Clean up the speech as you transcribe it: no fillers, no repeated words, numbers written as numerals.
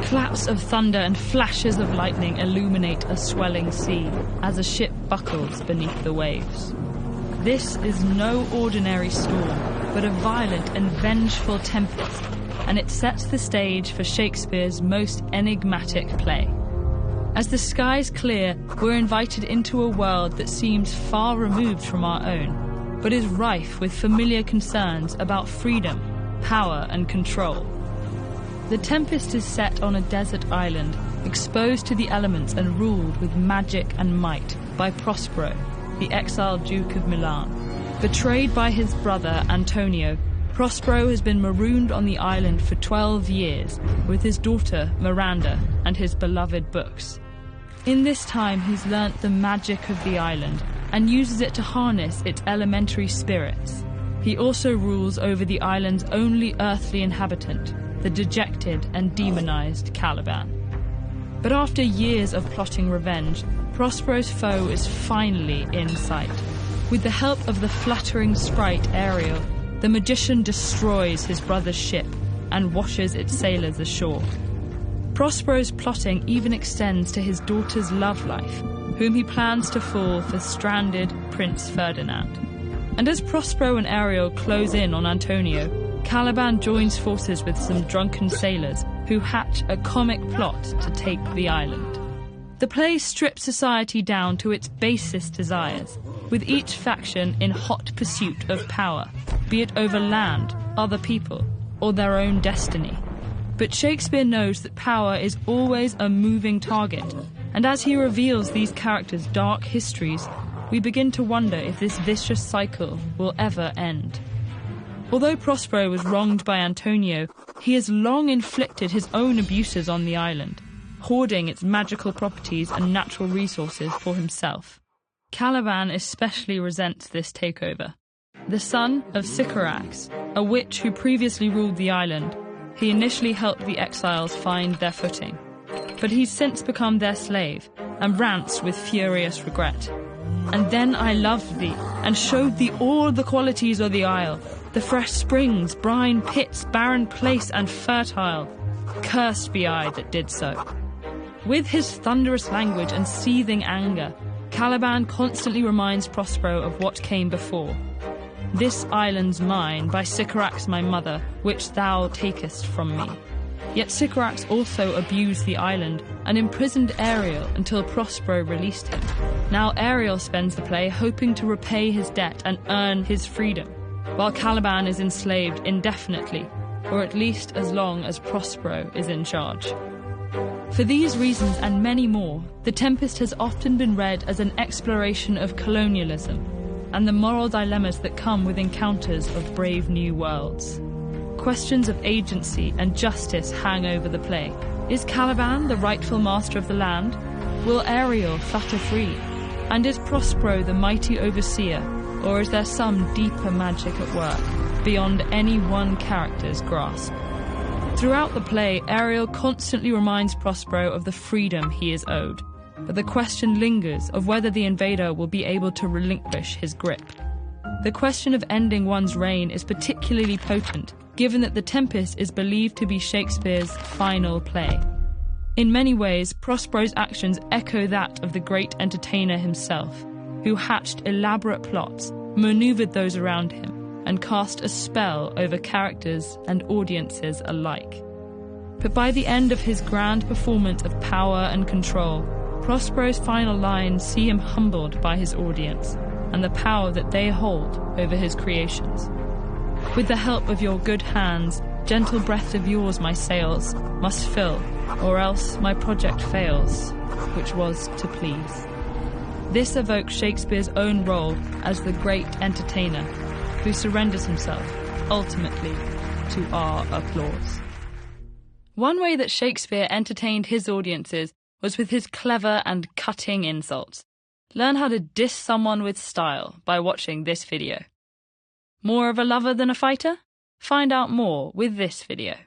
Claps of thunder and flashes of lightning illuminate a swelling sea as a ship buckles beneath the waves. This is no ordinary storm, but a violent and vengeful tempest, and it sets the stage for Shakespeare's most enigmatic play. As the skies clear, we're invited into a world that seems far removed from our own, but is rife with familiar concerns about freedom, power, and control. The Tempest is set on a desert island, exposed to the elements and ruled with magic and might by Prospero, the exiled Duke of Milan. Betrayed by his brother Antonio, Prospero has been marooned on the island for 12 years with his daughter Miranda and his beloved books. In this time he's learnt the magic of the island and uses it to harness its elementary spirits. He also rules over the island's only earthly inhabitant, the dejected and demonized Caliban. But after years of plotting revenge, Prospero's foe is finally in sight. With the help of the fluttering sprite Ariel, the magician destroys his brother's ship and washes its sailors ashore. Prospero's plotting even extends to his daughter's love life, whom he plans to fool for stranded Prince Ferdinand. And as Prospero and Ariel close in on Antonio, Caliban joins forces with some drunken sailors who hatch a comic plot to take the island. The play strips society down to its basest desires, with each faction in hot pursuit of power, be it over land, other people, or their own destiny. But Shakespeare knows that power is always a moving target, and as he reveals these characters' dark histories, we begin to wonder if this vicious cycle will ever end. Although Prospero was wronged by Antonio, he has long inflicted his own abuses on the island, hoarding its magical properties and natural resources for himself. Caliban especially resents this takeover. The son of Sycorax, a witch who previously ruled the island, he initially helped the exiles find their footing. But he's since become their slave and rants with furious regret. And then I loved thee, and showed thee all the qualities of the isle, the fresh springs, brine pits, barren place, and fertile. Cursed be I that did so. With his thunderous language and seething anger, Caliban constantly reminds Prospero of what came before. This island's mine, by Sycorax my mother, which thou takest from me. Yet Sycorax also abused the island and imprisoned Ariel until Prospero released him. Now Ariel spends the play hoping to repay his debt and earn his freedom, while Caliban is enslaved indefinitely, or at least as long as Prospero is in charge. For these reasons and many more, The Tempest has often been read as an exploration of colonialism and the moral dilemmas that come with encounters of brave new worlds. Questions of agency and justice hang over the play. Is Caliban the rightful master of the land? Will Ariel flutter free? And is Prospero the mighty overseer, or is there some deeper magic at work, beyond any one character's grasp? Throughout the play, Ariel constantly reminds Prospero of the freedom he is owed, but the question lingers of whether the invader will be able to relinquish his grip. The question of ending one's reign is particularly potent, given that The Tempest is believed to be Shakespeare's final play. In many ways, Prospero's actions echo that of the great entertainer himself, who hatched elaborate plots, maneuvered those around him, and cast a spell over characters and audiences alike. But by the end of his grand performance of power and control, Prospero's final lines see him humbled by his audience and the power that they hold over his creations. With the help of your good hands, gentle breath of yours my sails must fill, or else my project fails, which was to please. This evokes Shakespeare's own role as the great entertainer, who surrenders himself, ultimately, to our applause. One way that Shakespeare entertained his audiences was with his clever and cutting insults. Learn how to diss someone with style by watching this video. More of a lover than a fighter? Find out more with this video.